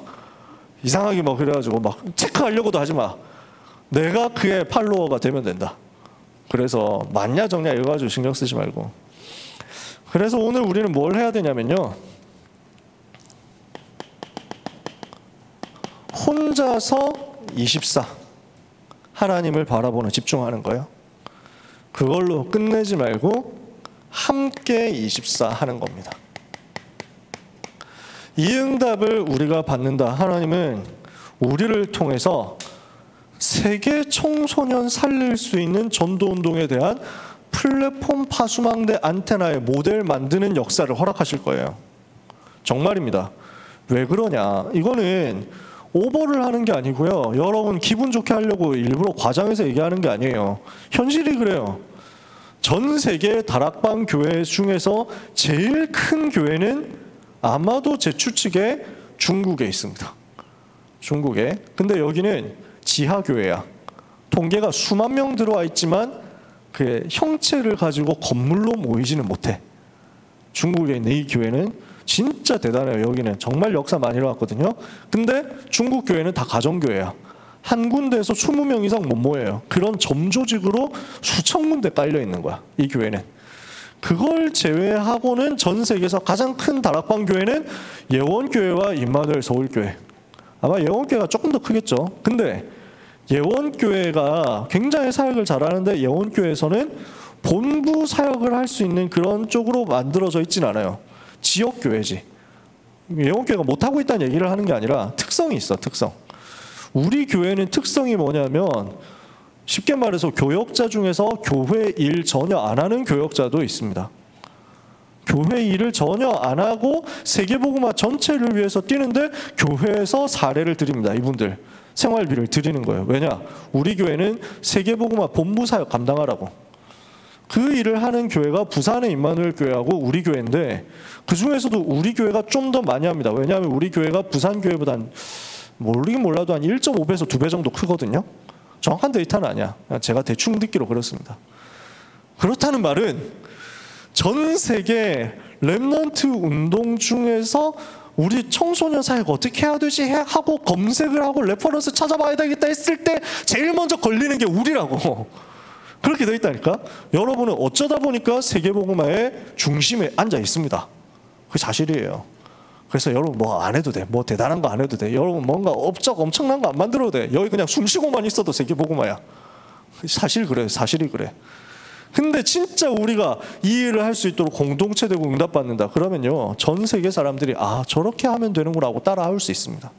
이상하게 막 그래가지고 막 체크하려고도 하지 마. 내가 그의 팔로워가 되면 된다. 그래서 맞냐 적냐 이거 가지고 신경 쓰지 말고. 그래서 오늘 우리는 뭘 해야 되냐면요, 혼자서 24 하나님을 바라보는, 집중하는 거예요. 그걸로 끝내지 말고 함께 24 하는 겁니다. 이 응답을 우리가 받는다. 하나님은 우리를 통해서 세계 청소년 살릴 수 있는 전도운동에 대한 플랫폼 파수망대 안테나의 모델 만드는 역사를 허락하실 거예요. 정말입니다. 왜 그러냐, 이거는 오버를 하는 게 아니고요, 여러분 기분 좋게 하려고 일부러 과장해서 얘기하는 게 아니에요. 현실이 그래요. 전 세계 다락방 교회 중에서 제일 큰 교회는 아마도 제 추측에 중국에 있습니다. 중국에. 근데 여기는 지하교회야. 통계가 수만 명 들어와 있지만 그 형체를 가지고 건물로 모이지는 못해. 중국에 있는 이 교회는 진짜 대단해요. 여기는 정말 역사 많이 일어났거든요. 근데 중국 교회는 다 가정교회야. 한 군데에서 20명 이상 못 모여요. 그런 점조직으로 수천 군데 깔려 있는 거야, 이 교회는. 그걸 제외하고는 전 세계에서 가장 큰 다락방 교회는 예원교회와 임마누엘 서울교회. 아마 예원교회가 조금 더 크겠죠. 근데 예원교회가 굉장히 사역을 잘하는데 예원교회에서는 본부 사역을 할 수 있는 그런 쪽으로 만들어져 있진 않아요. 지역교회지. 예원교회가 못하고 있다는 얘기를 하는 게 아니라 특성이 있어, 특성. 우리 교회는 특성이 뭐냐면 쉽게 말해서 교역자 중에서 교회 일 전혀 안 하는 교역자도 있습니다. 교회 일을 전혀 안 하고 세계복음화 전체를 위해서 뛰는데 교회에서 사례를 드립니다. 이분들 생활비를 드리는 거예요. 왜냐? 우리 교회는 세계복음화 본부 사역 감당하라고. 그 일을 하는 교회가 부산의 임마누엘 교회하고 우리 교회인데 그 중에서도 우리 교회가 좀 더 많이 합니다. 왜냐하면 우리 교회가 부산 교회보다 모르긴 몰라도 한 1.5배에서 2배 정도 크거든요. 정확한 데이터는 아니야. 제가 대충 듣기로 그렇습니다. 그렇다는 말은 전 세계 랩넌트 운동 중에서 우리 청소년 사역 어떻게 해야 되지 하고 검색을 하고 레퍼런스 찾아봐야 되겠다 했을 때 제일 먼저 걸리는 게 우리라고. 그렇게 돼 있다니까. 여러분은 어쩌다 보니까 세계복음화의 중심에 앉아 있습니다. 그게 사실이에요. 그래서 여러분 뭐 안 해도 돼. 뭐 대단한 거 안 해도 돼. 여러분 뭔가 업적 엄청난 거 안 만들어도 돼. 여기 그냥 숨 쉬고만 있어도 세계복음화야. 사실 그래. 사실이 그래. 근데 진짜 우리가 이 일을 할 수 있도록 공동체 되고 응답받는다. 그러면요, 전 세계 사람들이 저렇게 하면 되는구나 하고 따라할 수 있습니다.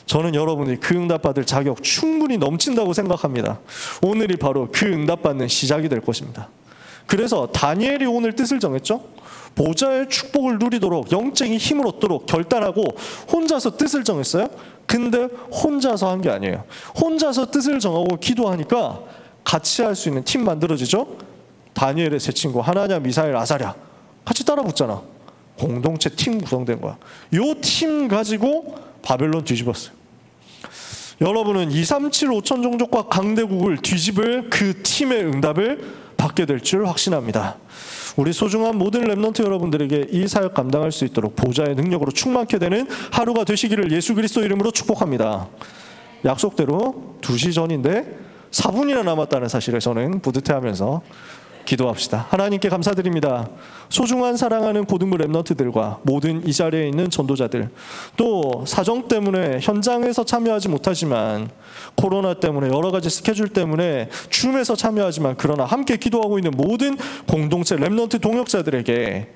저는 여러분이 그 응답받을 자격 충분히 넘친다고 생각합니다. 오늘이 바로 그 응답받는 시작이 될 것입니다. 그래서 다니엘이 오늘 뜻을 정했죠. 보좌의 축복을 누리도록 영적인 힘을 얻도록 결단하고 혼자서 뜻을 정했어요. 근데 혼자서 한 게 아니에요. 혼자서 뜻을 정하고 기도하니까 같이 할 수 있는 팀 만들어지죠. 다니엘의 세 친구 하나냐, 미사엘, 아사랴 같이 따라 붙잖아. 공동체 팀 구성된 거야. 요 팀 가지고 바벨론 뒤집었어요. 여러분은 237 5천 종족과 강대국을 뒤집을 그 팀의 응답을 받게 될 줄 확신합니다. 우리 소중한 모든 렘넌트 여러분들에게 이 사역 감당할 수 있도록 보좌의 능력으로 충만케 되는 하루가 되시기를 예수 그리스도 이름으로 축복합니다. 약속대로 2시 전인데 4분이나 남았다는 사실에 저는 뿌듯해하면서 기도합시다. 하나님께 감사드립니다. 소중한 사랑하는 고등부 렘넌트들과 모든 이 자리에 있는 전도자들, 또 사정 때문에 현장에서 참여하지 못하지만 코로나 때문에 여러 가지 스케줄 때문에 줌에서 참여하지만 그러나 함께 기도하고 있는 모든 공동체 렘넌트 동역자들에게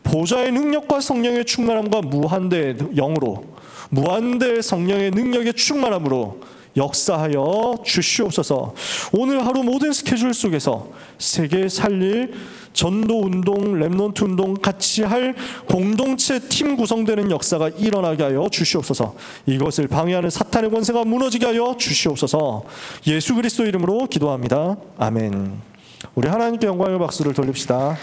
보좌의 능력과 성령의 충만함과 무한대의 영으로, 무한대의 성령의 능력의 충만함으로 역사하여 주시옵소서. 오늘 하루 모든 스케줄 속에서 세계 살릴 전도운동, 렘넌트 운동 같이 할 공동체 팀 구성되는 역사가 일어나게 하여 주시옵소서. 이것을 방해하는 사탄의 권세가 무너지게 하여 주시옵소서. 예수 그리스도 이름으로 기도합니다. 아멘. 우리 하나님께 영광의 박수를 돌립시다.